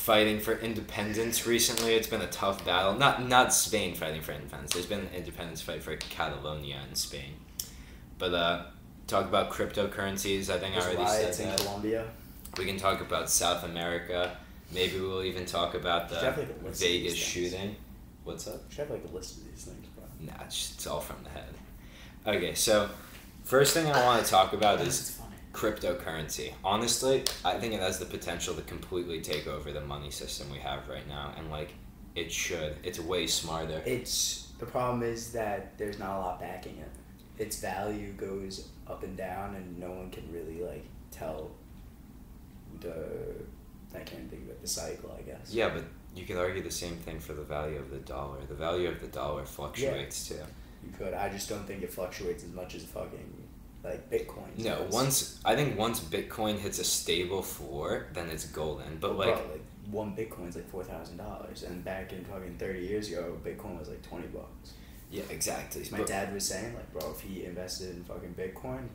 fighting for independence recently. It's been a tough battle. Not Spain fighting for independence. There's been an independence fight for Catalonia in Spain. But talk about cryptocurrencies. I think There's I already riots said in that. Colombia. We can talk about South America. Maybe we'll even talk about the Should have, like, a list of Vegas these things. shooting. What's up? Should have like a list of these things, bro. Nah, it's all from the head. Okay, so first thing I want to talk about It's is funny. cryptocurrency. Honestly, I think it has the potential to completely take over the money system we have right now, and like it should. It's way smarter. The problem is that there's not a lot backing it. Its value goes up and down, and no one can really like tell I can't think of it, the cycle, I guess. Yeah, but you could argue the same thing for the value of the dollar. The value of the dollar fluctuates too. You could. I just don't think it fluctuates as much as fucking like Bitcoin. No, I think once Bitcoin hits a stable floor, then it's golden. But Bro, like one Bitcoin's like $4,000, and back in fucking 30 years ago, Bitcoin was like $20. yeah, exactly. My But- dad was saying like, bro, if he invested in fucking Bitcoin,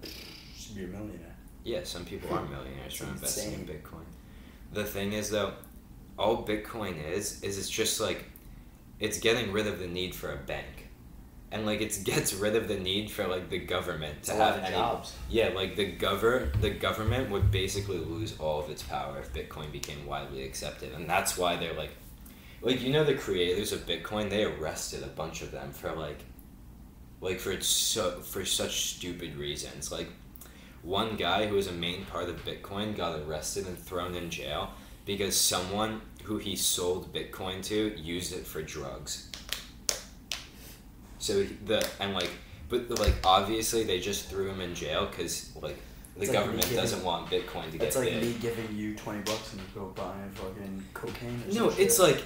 he'd be a millionaire. Yeah, some people are millionaires from It's investing in insane. Bitcoin. The thing is, though, all Bitcoin is it's just like, it's getting rid of the need for a bank. And, like, it gets rid of the need for, like, the government to A lot have of any... jobs. Yeah, like, the government would basically lose all of its power if Bitcoin became widely accepted. And that's why they're, like, you know the creators of Bitcoin, they arrested a bunch of them for, for such stupid reasons. Like, one guy who was a main part of Bitcoin got arrested and thrown in jail because someone who he sold Bitcoin to used it for drugs. So obviously they just threw him in jail because the It's like government me giving- doesn't want Bitcoin to get It's like big. me giving you $20 and you go buying fucking cocaine. Or No, some it's shit.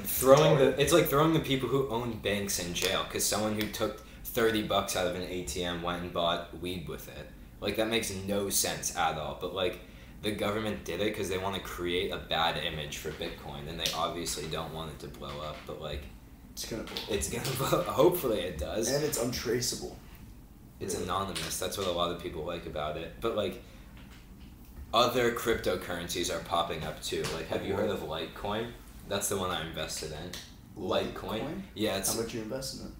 throwing the people who own banks in jail because someone who took $30 out of an ATM went and bought weed with it. Like, that makes no sense at all. But like, the government did it because they want to create a bad image for Bitcoin, and they obviously don't want it to blow up. But like, It's gonna blow. it's gonna blow. Hopefully, it does. And it's untraceable. It's Really. anonymous. That's what a lot of people like about it. But like, other cryptocurrencies are popping up too. Like, have you heard of Litecoin? That's the one I invested in. Litecoin. Yeah, How much you invest in it?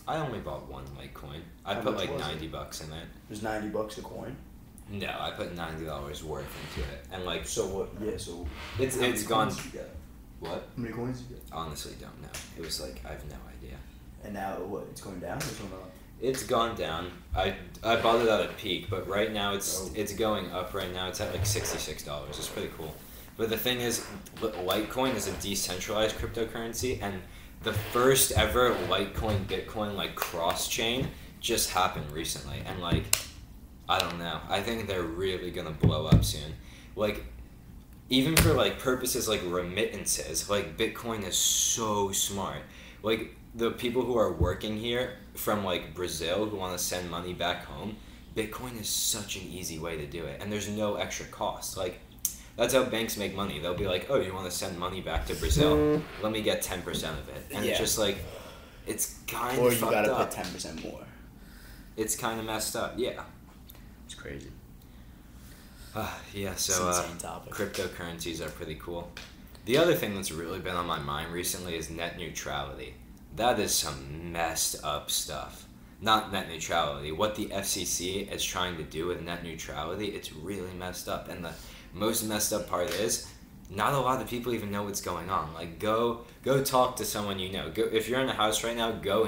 I only bought one Litecoin. I How put much like was it? $90 in it. It was $90 a coin. No, I put $90 worth into it, and like So what? Yeah. So it's how many it's gone. coins you get? What? How many coins you get? Honestly, don't know. It was like I have no idea. And now what? It's going down or it's going up? It's gone down. I bought it at a peak, but right now Oh. it's going up. Right now it's at like $66. It's pretty cool. But the thing is, Litecoin is a decentralized cryptocurrency, and the first ever Litecoin Bitcoin like cross chain just happened recently, and like, I don't know. I think they're really gonna blow up soon. Like, even for like purposes like remittances, like Bitcoin is so smart. Like, the people who are working here from like Brazil who want to send money back home, Bitcoin is such an easy way to do it, and there's no extra cost. Like, that's how banks make money. They'll be like, oh, you want to send money back to Brazil? Let me get 10% of it. And it's Yeah. just like, it's kind Or of you fucked gotta up. put 10% more. It's kind of messed up, yeah. It's crazy. Yeah, It's so an insane topic. cryptocurrencies are pretty cool. The other thing that's really been on my mind recently is net neutrality. That is some messed up stuff. Not net neutrality. What the FCC is trying to do with net neutrality, it's really messed up. And the most messed up part is, not a lot of people even know what's going on. Like, go talk to someone you know. Go, if you're in a house right now, go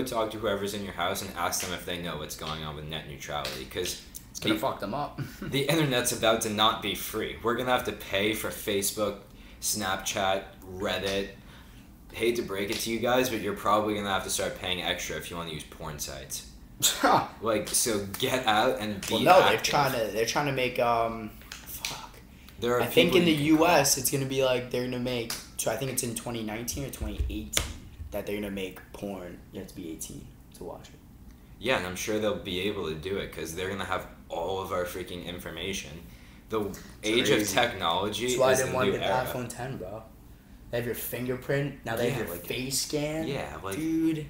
talk to whoever's in your house and ask them if they know what's going on with net neutrality. Because It's gonna fuck them up. the internet's about to not be free. We're gonna have to pay for Facebook, Snapchat, Reddit. Hate to break it to you guys, but you're probably gonna have to start paying extra if you want to use porn sites. Like, so get out and be Well, no, active. they're trying to make fuck. There are I think people in the you can U.S. it's gonna be like they're gonna make. So I think it's in 2019 or 2018 that they're gonna make porn. You have to be 18 to watch it. Yeah, and I'm sure they'll be able to do it because they're gonna have all of our freaking information. The age of crazy. technology That's why I is didn't the want new to get era. the iPhone 10, bro. They have your fingerprint. Now they have Yeah, your like- face scan. Yeah, like, Dude,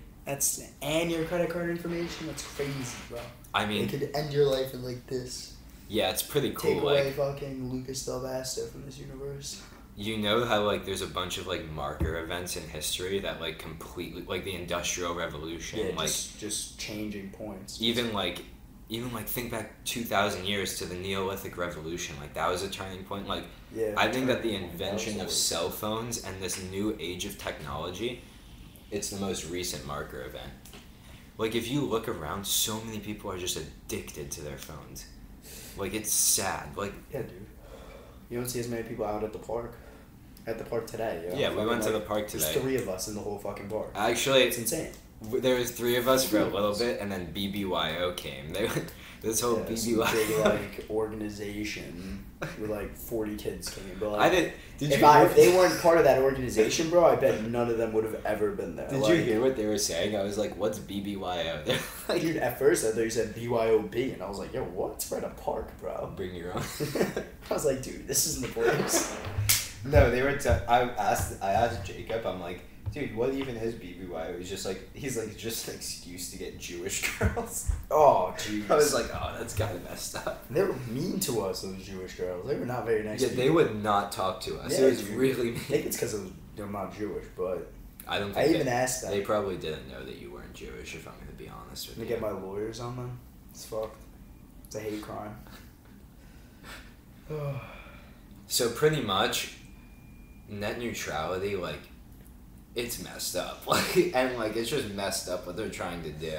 and your credit card information. That's crazy, bro. I mean, It could end your life in like this. yeah, it's pretty cool. Take away Like, fucking Lucas Del Vasto from this universe. you know how like there's a bunch of like marker events in history that like completely like the Industrial Revolution, Yeah, like just changing points. even like think back 2,000 years to the Neolithic Revolution, like that was a turning point. Like Yeah, I think that the turning point. invention of That was cell phones and this new age of technology, it's the most recent marker event. Like if you look around, so many people are just addicted to their phones. Like it's sad. Like yeah, dude. You don't see as many people out at the park. At the park today. yeah, we went to the park There's today. 3 of us in the whole fucking park. Actually, It's insane. there was 3 of us for a little bit, and then BBYO came. This whole Yeah, some BBYO. big like organization with like 40 kids came. But like, I did. Did if you? if they weren't part of that organization, bro, I bet none of them would have ever been there. Did like, you hear what they were saying? I was like, "What's BBYO?" They're like, Dude, at first I thought you said BYOB, and I was like, yo, what? We're at a park, bro. "Bring your own." I was like, dude, this isn't the place. No, they were. I asked Jacob. I'm like, dude, what even is BBYO? He's like just an excuse to get Jewish girls. Oh, jeez. I was like, oh, that's kind of messed up. They were mean to us, those Jewish girls. They were not very nice. Yeah, to they would not talk to us. Yeah, It was dude. really I mean. think it's because they're not Jewish, but I don't I think even asked them. they probably didn't know that you weren't Jewish. If I'm going to be honest with Let you. me get my lawyers on them. It's fucked. It's a hate crime. So pretty much, net neutrality, like, it's messed up. Like, and like it's just messed up what they're trying to do.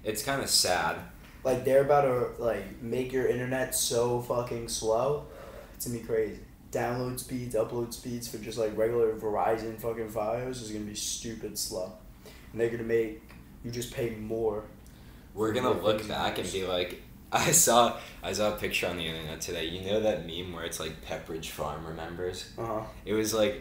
It's kind of sad. Like, they're about to, like, make your internet so fucking slow. It's gonna be crazy. Download speeds, upload speeds for just, like, regular Verizon fucking Fios is gonna be stupid slow. And they're gonna make you just pay more. We're for gonna more look things back to and use. be like, I saw a picture on the internet today. You know that meme where it's like Pepperidge Farm remembers? Uh-huh. It was like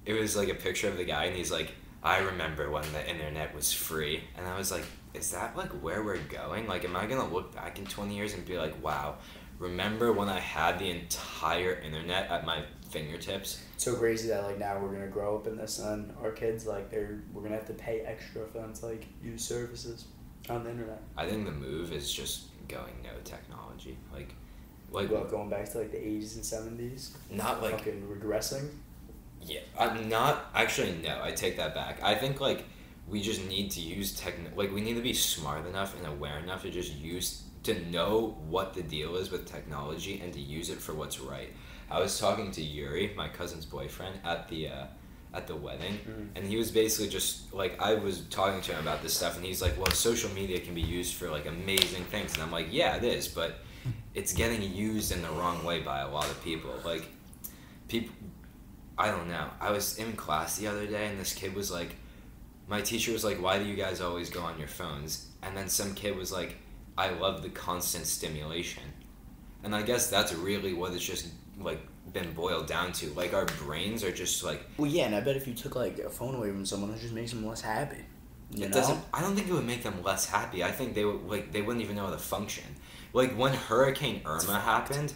a picture of the guy, and he's like, I remember when the internet was free. And I was like, is that like where we're going? Like, am I gonna look back in 20 years and be like, wow, remember when I had the entire internet at my fingertips? So crazy that, like, now we're gonna grow up in this, and our kids, like, we're gonna have to pay extra for them to, like, use services on the internet. I think the move is just going no technology. Like Well, going back to, like, the 80s and 70s. not like Fucking regressing. yeah, I'm not actually. No, I take that back. I think like we just need to use like we need to be smart enough and aware enough to just know what the deal is with technology and to use it for what's right. I was talking to Yuri, my cousin's boyfriend, at the wedding, and he was basically just like, I was talking to him about this stuff, and he's like, well, social media can be used for like amazing things, and I'm like, yeah, it is, but it's getting used in the wrong way by a lot of people. Like people, I don't know. I was in class the other day, and this kid was like, my teacher was like, why do you guys always go on your phones? And then some kid was like, I love the constant stimulation. And I guess that's really what it's just like been boiled down to. Like our brains are just like, Well, yeah, and I bet if you took, like, a phone away from someone, it just makes them less happy. You it know? doesn't. I don't think it would make them less happy. I think they wouldn't even know how to function. Like when Hurricane Irma happened,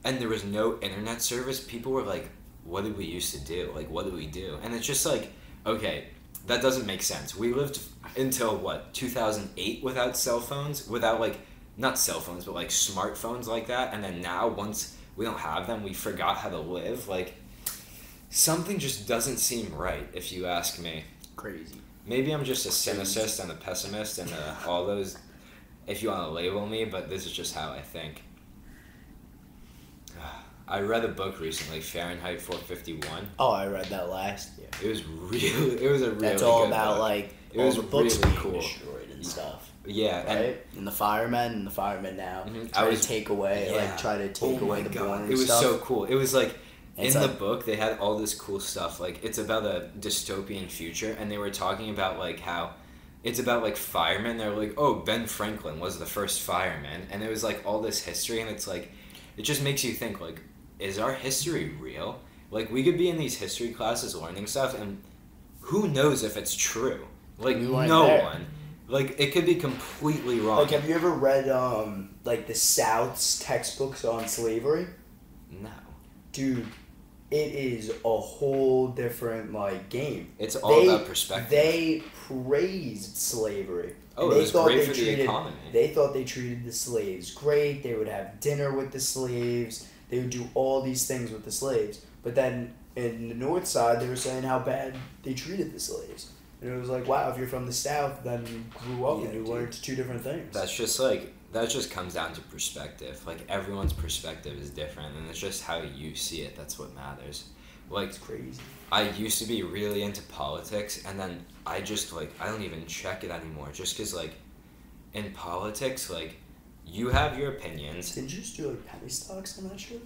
and there was no internet service, people were like, what did we used to do? Like, what did we do? And it's just like, okay, that doesn't make sense. We lived until what, 2008 without cell phones, without like, not cell phones, but like smartphones like that. And then now, once we don't have them, we forgot how to live. Like, something just doesn't seem right, if you ask me. Crazy. Maybe I'm just a cynicist and a pessimist and all those, if you want to label me, but this is just how I think. I read a book recently, Fahrenheit 451. Oh, I read that last year. It was a really That's all good about, book. like, It all was the books really being cool. destroyed and stuff. Yeah, Right? And the firemen now Mhm. try to take away, yeah. like, try to Oh take away my the God. born and It was stuff. so cool. It was like, It's in the like- book, they had all this cool stuff. Like, it's about a dystopian future, and they were talking about, like, how it's about, like, firemen. They're like, oh, Ben Franklin was the first fireman. And it was, like, all this history, and it's, like, it just makes you think, like, is our history real? Like, we could be in these history classes learning stuff, and who knows if it's true? Like, We weren't no there. one. Like, it could be completely wrong. Like, have you ever read, like, the South's textbooks on slavery? No. Dude, it is a whole different, like, game. It's all about perspective. They praised slavery. Oh, And it was great for the economy. They thought they treated the slaves great. They would have dinner with the slaves. They would do all these things with the slaves. But then in the north side, they were saying how bad they treated the slaves. And it was like, wow, if you're from the south, then you grew up and you learned two different things. That's just like, that just comes down to perspective. Like, everyone's perspective is different, and it's just how you see it that's what matters. Like, It's crazy. I used to be really into politics, and then I just, like, I don't even check it anymore, just because, like, in politics, like, you have your opinions. Didn't you just do like penny stocks on that shit?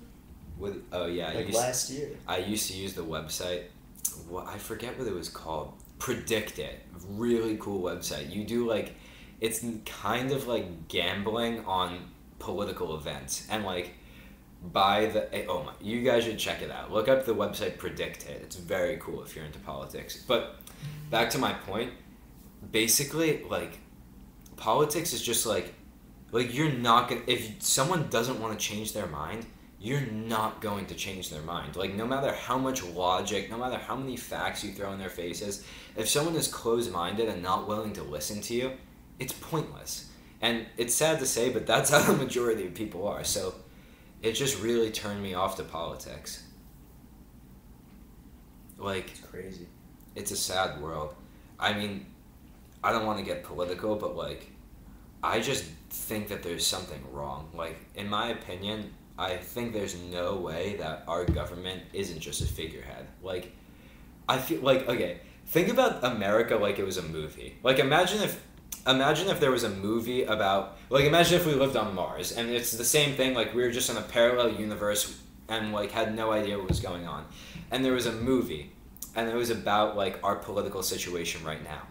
Oh yeah, Like last year. I used to use the website. I forget what it was called. Predict It. Really cool website. You do like, it's kind of like gambling on political events, and like you guys should check it out. Look up the website Predict It. It's very cool if you're into politics. But back to my point. Basically, like, politics is just like you're not gonna, if someone doesn't want to change their mind, you're not going to change their mind. Like, no matter how much logic, no matter how many facts you throw in their faces, if someone is closed-minded and not willing to listen to you, it's pointless. And it's sad to say, but that's how the majority of people are. So it just really turned me off to politics. Like, It's crazy. it's a sad world. I mean, I don't want to get political, but like, I just think that there's something wrong. Like, in my opinion, I think there's no way that our government isn't just a figurehead. Like, I feel like, okay, think about America like it was a movie. Like, imagine if there was a movie about, like, imagine if we lived on Mars, and it's the same thing, like, we were just in a parallel universe and, like, had no idea what was going on. And there was a movie, and it was about, like, our political situation right now.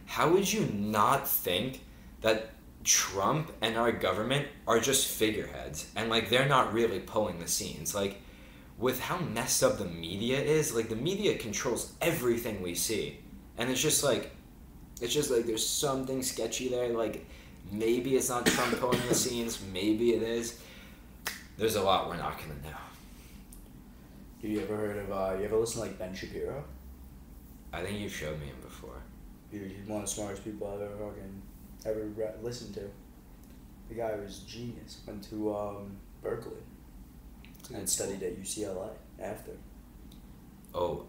How would you not think that Trump and our government are just figureheads, and like, they're not really pulling the scenes? Like, with how messed up the media is, like, the media controls everything we see, and it's just like there's something sketchy there. Like, maybe it's not Trump pulling the scenes, maybe it is. There's a lot we're not gonna know. Have you ever heard of, you ever listen to like Ben Shapiro? I think you've showed me him before. Dude, he's one of the smartest people I've ever listened to. The guy was a genius. Went to Berkeley and studied at UCLA after. Oh,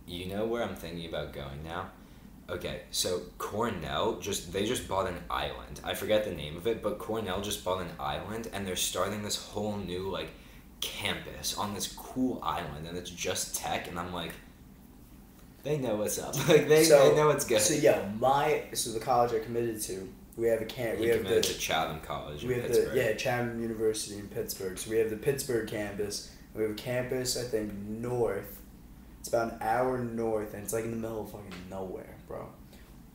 you know where I'm thinking about going now? Okay, so Cornell they just bought an island. I forget the name of it, but Cornell just bought an island, and they're starting this whole new, like, campus on this cool island, and it's just tech, and I'm like, they know what's up. Like, they know what's good. So yeah, the college I committed to, we have a camp. We have committed to Chatham College in we have Pittsburgh. Chatham University in Pittsburgh. So we have the Pittsburgh campus. We have a campus, I think, north. It's about an hour north, and it's like in the middle of fucking nowhere, bro.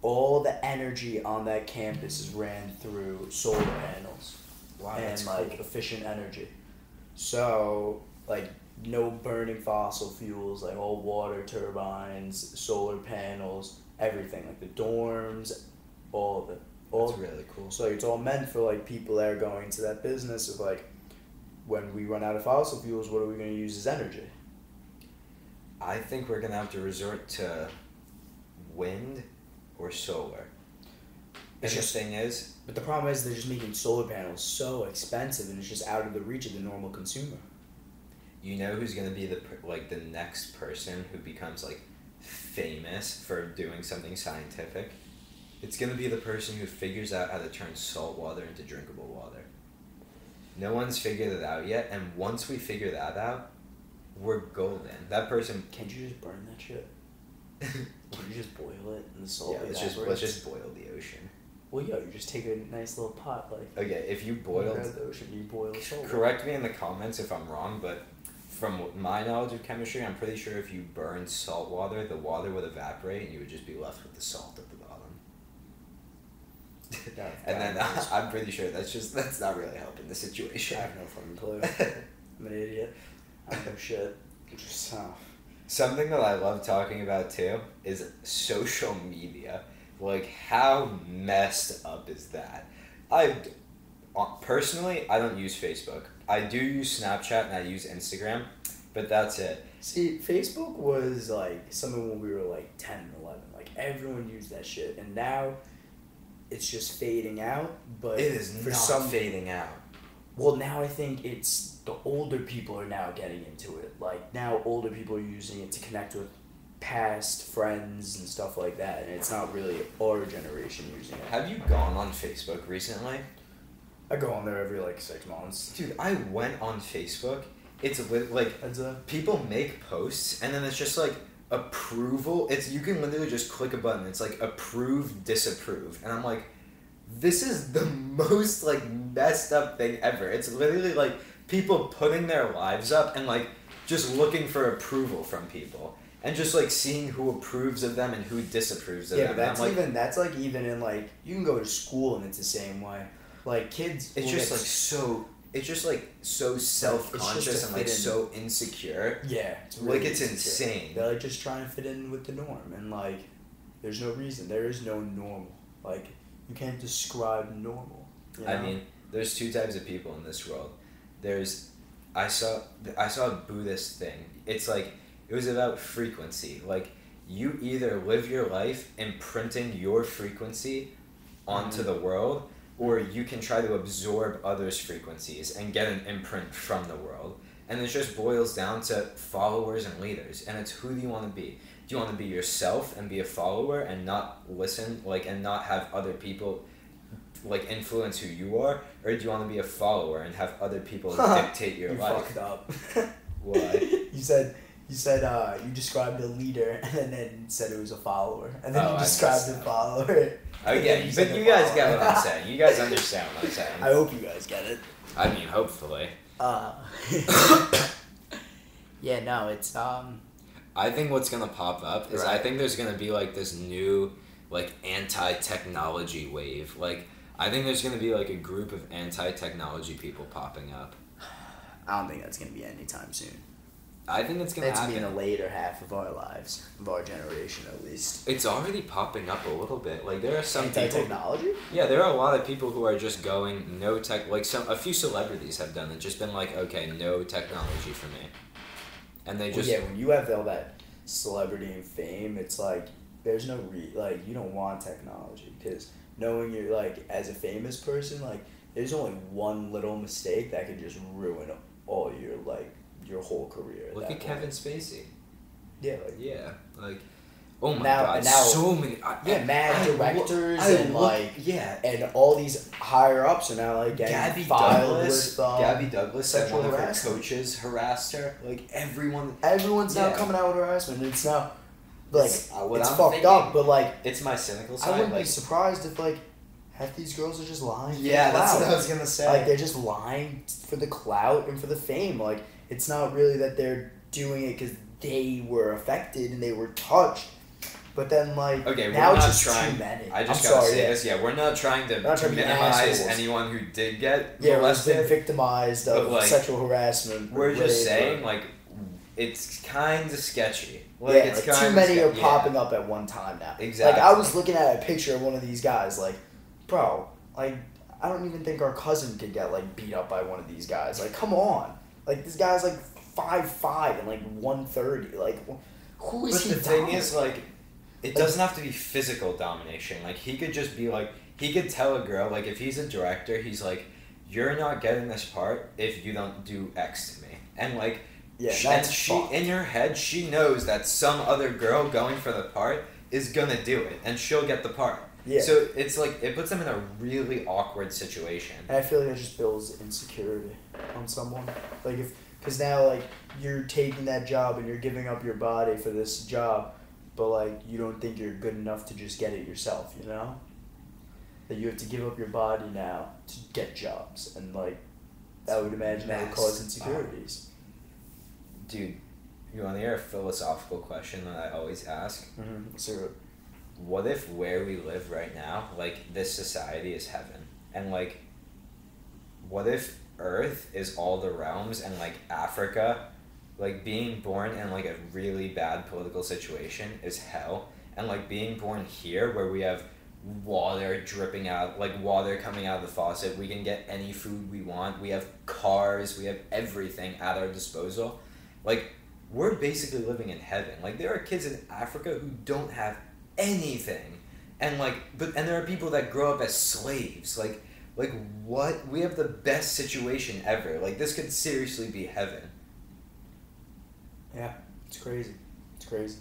All the energy on that campus is ran through solar panels. Wow, and that's like cool. efficient energy. So like no burning fossil fuels, like all water turbines, solar panels, everything, like the dorms, all of it. That's really cool. So it's all meant for like people that are going to that business of like, when we run out of fossil fuels, what are we going to use as energy? I think we're gonna have to resort to wind or solar. And the thing is, But the problem is they're just making solar panels so expensive, and it's just out of the reach of the normal consumer. you know who's gonna be the next person who becomes like famous for doing something scientific? It's gonna be the person who figures out how to turn salt water into drinkable water. No one's figured it out yet, and once we figure that out, we're golden. That person. Can't you just burn that shit? Can't you just boil it and the salt? Yeah, let's just boil the ocean. Well, yo, you just take a nice little pot, like. Okay, if you You boiled. grab the ocean, you boil the salt. Correct me in the comments if I'm wrong, but from my knowledge of chemistry, I'm pretty sure if you burned salt water, the water would evaporate and you would just be left with the salt at the bottom. Yeah, And then that is- I'm pretty sure that's not really helping the situation. I have no fucking clue. I'm an idiot. I don't know shit. Just Something that I love talking about too is social media. Like, how messed up is that? Personally, I don't use Facebook. I do use Snapchat and I use Instagram, but that's it. See, Facebook was like something when we were like 10 and 11. Like everyone used that shit, and now it's just fading out. But It is for not some fading out. Well, now I think it's the older people are now getting into it. Like now, older people are using it to connect with past friends and stuff like that, and it's not really our generation using it. Have you gone on Facebook recently? I go on there every like 6 months. Dude, I went on Facebook. It's like That's a people make posts and then it's just like approval. It's you can literally just click a button. It's like approve, disapprove, and I'm like, this is the most like messed up thing ever. It's literally like people putting their lives up and like just looking for approval from people and just like seeing who approves of them and who disapproves of yeah, them. but that's And I'm like, even that's like even in like you can go to school and it's the same way. Like kids, it's will just get like so. It's just like so self-conscious and like fit in. so insecure. yeah, it's Like it's insecure. insane. They're like just trying to fit in with the norm, and like there's no reason. There is no normal. Like you can't describe normal. You know? I mean, there's two types of people in this world. There's, I saw a Buddhist thing. It's like it was about frequency. Like you either live your life imprinting your frequency onto the world, or you can try to absorb others' frequencies and get an imprint from the world. And it just boils down to followers and leaders. And it's who do you want to be? Do you want to be yourself and be a follower and not listen, like, and not have other people, like, influence who you are? Or do you want to be a follower and have other people dictate your you life? fucked up. Why? You said you described a leader and then said it was a follower, and then Oh, you I described missed the that. follower. Okay, You but said you the guys get follower. what I'm saying. You guys understand what I'm saying. I hope you guys get it. I mean, hopefully. Yeah, no, it's I think what's gonna pop up is I Right. think there's gonna be like this new like anti-technology wave. Like I think there's gonna be like a group of anti-technology people popping up. I don't think that's gonna be anytime soon. I think it's gonna That's happen. be in the later half of our lives, of our generation at least. It's already popping up a little bit. Like there are some people. Anti-technology? Yeah, there are a lot of people who are just going no tech. Like a few celebrities have done it. Just been like, okay, no technology for me, and they Well, just yeah, when you have all that celebrity and fame, it's like there's no like you don't want technology because knowing you're like as a famous person, like there's only one little mistake that could just ruin all your like your whole career. look at Kevin Spacey. Yeah, like Yeah, like oh my Now- god, now- so many. yeah, mad directors and like yeah. and all these higher ups are now like getting Gabby filed Douglas, with Gabby Douglas said sexual one of her harassment. coaches harassed her. Like everyone, Everyone's now Yeah. coming out with harassment. It's now like It's, what it's I'm fucked thinking. up, but like it's my cynical I side. wouldn't Like be surprised if like half these girls are just lying. for yeah, the that's clout. what I was gonna say. Like they're just lying for the clout and for the fame. Like it's not really that they're doing it because they were affected and they were touched. But then like okay, now we're it's not just trying. too many. I just I'm gotta sorry, say yeah. this. Yeah, we're not trying to We're not trying to be minimize assholes. anyone who did get Yeah, has been molested. victimized of But, like, sexual harassment. We're rape, just or- saying like it's kind of sketchy. Like yeah, it's like, kind too of many are popping up at one time now. Exactly. Like I was looking at a picture of one of these guys, like, bro, like I don't even think our cousin could get like beat up by one of these guys. Like, come on, like this guy's like 5'5" and like 130. Like, who is But he? the thing dominating? is, like, it doesn't have to be physical domination. Like, he could just be like, he could tell a girl, like, if he's a director, he's like, you're not getting this part if you don't do X to me. And, like, yeah, and that's she, fucked. in her head, she knows that some other girl going for the part is gonna do it, and she'll get the part. Yeah. So, it's like, it puts them in a really awkward situation. And I feel like that just builds insecurity on someone. Like if, because now like you're taking that job and you're giving up your body for this job, but like you don't think you're good enough to just get it yourself, you know? That you have to give up your body now to get jobs, and like I would imagine that would cause Messed insecurities. Dude, you wanna hear a philosophical question that I always ask? Mm-hmm. So What if where we live right now, like this society is heaven? And like what if Earth is all the realms and like Africa, like being born in like a really bad political situation is hell, and like being born here where we have water dripping out, like water coming out of the faucet, we can get any food we want, we have cars, we have everything at our disposal. Like we're basically living in heaven. Like there are kids in Africa who don't have anything, and like and there are people that grow up as slaves. Like Like, what? We have the best situation ever. Like, this could seriously be heaven. Yeah, it's crazy. It's crazy.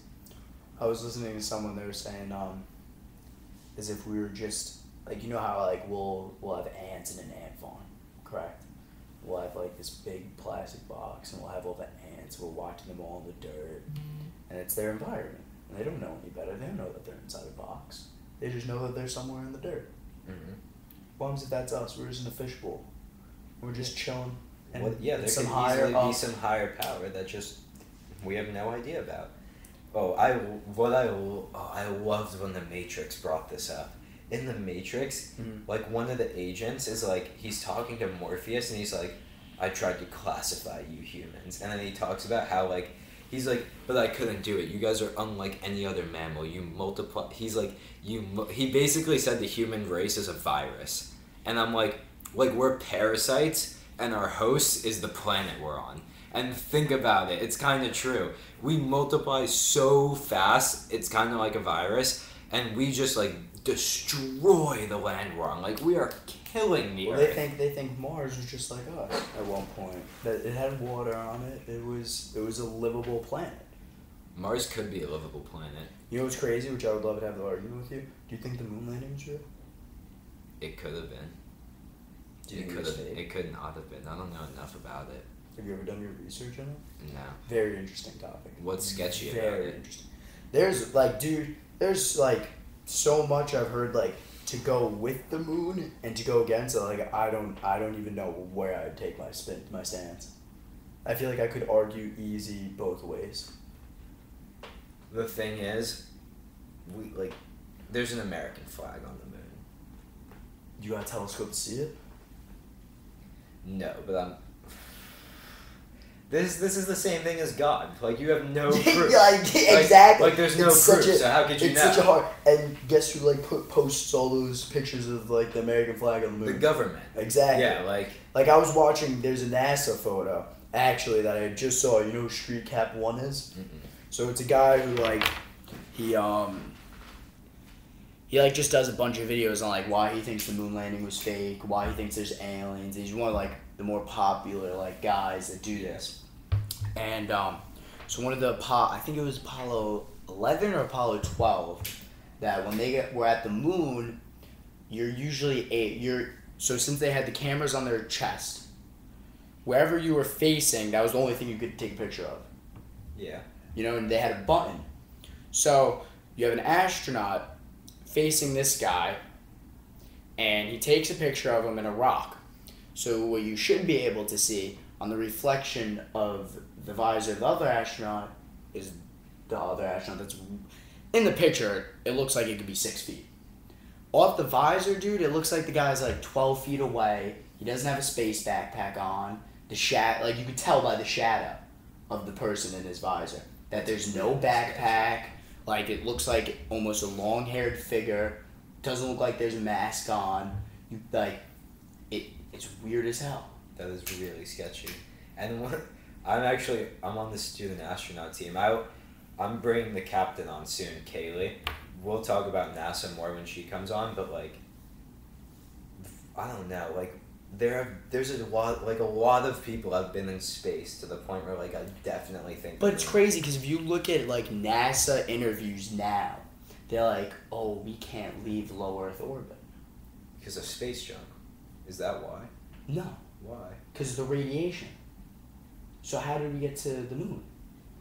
I was listening to someone, they were saying, as if we were just, like, you know how, like, we'll have ants in an ant farm, correct? We'll have, like, this big plastic box, and we'll have all the ants, we're watching them all in the dirt, and it's their environment. And they don't know any better, they don't know that they're inside a box. They just know that they're somewhere in the dirt. Mm-hmm. Bums if that's us, we're just in a fishbowl. We're just chilling. And There could easily be some higher power that just we have no idea about. I loved when the Matrix brought this up. In the Matrix, like one of the agents is like he's talking to Morpheus and he's like, I tried to classify you humans, and then he talks about how like he's like, but I couldn't do it. You guys are unlike any other mammal. You multiply. He's like he basically said the human race is a virus, and I'm like we're parasites and our host is the planet we're on. And think about it, it's kind of true. We multiply so fast, it's kind of like a virus, and we just like destroy the land we're on. Like we are killing the Earth. They think Mars was just like us at one point. That it had water on it. It was a livable planet. Mars could be a livable planet. You know what's crazy, which I would love to have the argument with you? Do you think the moon landing was real? It could have been. It could not have been. I don't know enough about it. Have you ever done your research on it? No. Very interesting topic. What's sketchy about it? Very interesting. There's like, dude, there's like so much I've heard like to go with the moon and to go against it. Like I don't even know where I'd take my stance. I feel like I could argue easy both ways. The thing is, there's an American flag on the moon. You got a telescope to see it? No, but This is the same thing as God. Like you have no proof. Exactly. Like there's no proof. So how could you know? It's such a hard. And guess who posts all those pictures of like the American flag on the moon? The government. Exactly. Yeah, like I was watching. There's a NASA photo actually that I just saw. You know who Street Cap 1 is? Mm-mm. So it's a guy who like he like just does a bunch of videos on like why he thinks the moon landing was fake, why he thinks there's aliens. He's one of like the more popular like guys that do this. And so one of the I think it was Apollo 11 or Apollo 12 that when they were at the moon, you're usually so since they had the cameras on their chest, wherever you were facing, that was the only thing you could take a picture of. Yeah. You know, and they had a button. So you have an astronaut facing this guy, and he takes a picture of him in a rock. So what you should be able to see on the reflection of the visor of the other astronaut is the other astronaut that's in the picture. It looks like it could be 6 feet. Off the visor, dude, it looks like the guy's like 12 feet away. He doesn't have a space backpack on. Like you could tell by the shadow of the person in his visor that there's no backpack. Like it looks like almost a long-haired figure. Doesn't look like there's a mask on. It's weird as hell. That is really sketchy. And I'm on the student astronaut team. I'm bringing the captain on soon, Kaylee. We'll talk about NASA more when she comes on, but like, I don't know, like there's a lot of people have been in space to the point where like I definitely think. But it's crazy because if you look at like NASA interviews now, they're like, oh, we can't leave low Earth orbit because of space junk. Is that why? No. Why? Because of the radiation. So how did we get to the moon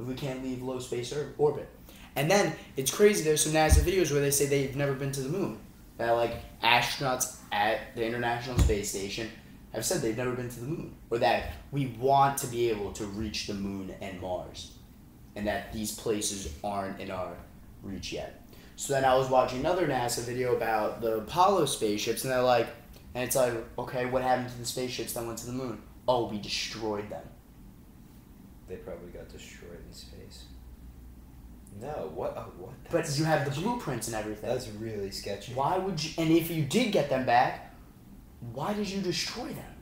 if we can't leave low space orbit? And then it's crazy. There's some NASA videos where they say they've never been to the moon. That like astronauts at the International Space Station have said they've never been to the moon, or that we want to be able to reach the moon and Mars, and that these places aren't in our reach yet. So then I was watching another NASA video about the Apollo spaceships, and they're like, and it's like, okay, what happened to the spaceships that went to the moon? Oh, we destroyed them. They probably got destroyed in space. No, what? But you have the blueprints and everything. That's really sketchy. Why would you? And if you did get them back, why did you destroy them?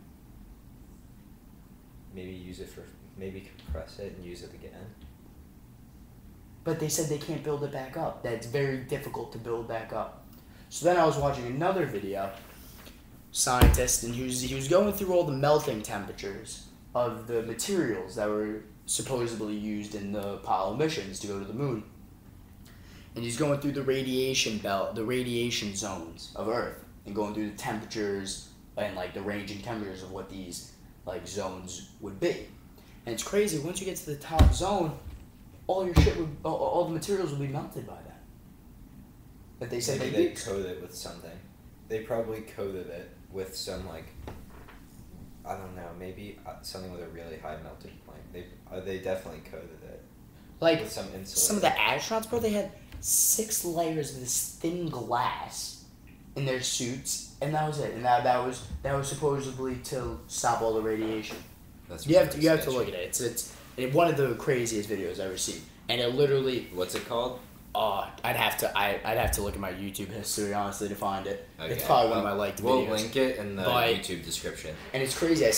Maybe compress it and use it again. But they said they can't build it back up. That it's very difficult to build back up. So then I was watching another video. scientist, and he was going through all the melting temperatures of the materials that were supposedly used in the Apollo missions to go to the moon. And he's going through the radiation belt, the radiation zones of Earth, and going through the temperatures and like the ranging temperatures of what these like zones would be. And it's crazy, once you get to the top zone, all your shit would, all the materials would be melted by that. But they said maybe they coated it with something. They probably coated it with some like, I don't know, maybe something with a really high melting point. They definitely coated it. Like with some insulation. Some of the astronauts, bro, they had 6 layers of this thin glass in their suits, and that was it. And that was supposedly to stop all the radiation. That's you have to look at it. It's one of the craziest videos I've ever seen, and it literally. What's it called? I'd have to look at my YouTube history honestly to find it. Okay. It's probably one of my liked videos. We'll link it in the YouTube description. And it's crazy. I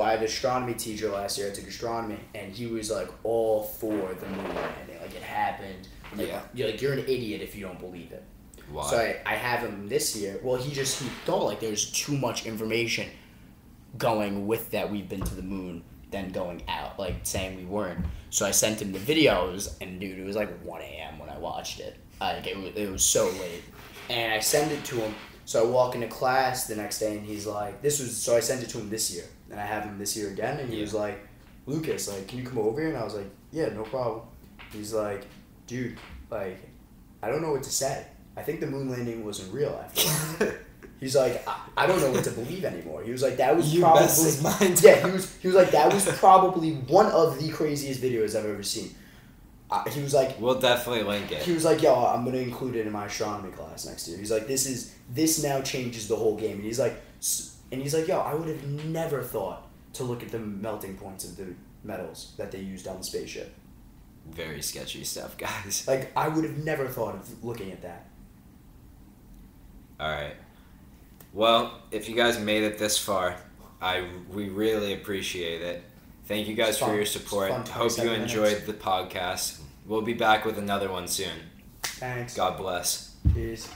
had an astronomy teacher last year. I took astronomy, and he was like all for the moon landing. Like it happened. Like, yeah. You're an idiot if you don't believe it. Why? So I have him this year. Well, he thought like there's too much information going with that we've been to the moon than going out, like saying we weren't. So I sent him the videos, and dude, it was like 1 a.m. when I watched it. It was so late, and I sent it to him. So I walk into class the next day, and he's like, so I sent it to him this year, and I have him this year again, and he was like, Lucas, like, can you come over here? And I was like, yeah, no problem. He's like, dude, like, I don't know what to say. I think the moon landing wasn't real after that. He's like, I don't know what to believe anymore. He was like, that was probably his mind. Yeah, he was like, that was probably one of the craziest videos I've ever seen. He was like, we'll definitely link it. He was like, yo, I'm gonna include it in my astronomy class next year. He's like, this now changes the whole game. And he's like, yo, I would have never thought to look at the melting points of the metals that they used on the spaceship. Very sketchy stuff, guys. Like, I would have never thought of looking at that. All right. Well, if you guys made it this far, we really appreciate it. Thank you guys for your support. Hope you enjoyed the podcast. We'll be back with another one soon. Thanks. God bless. Peace.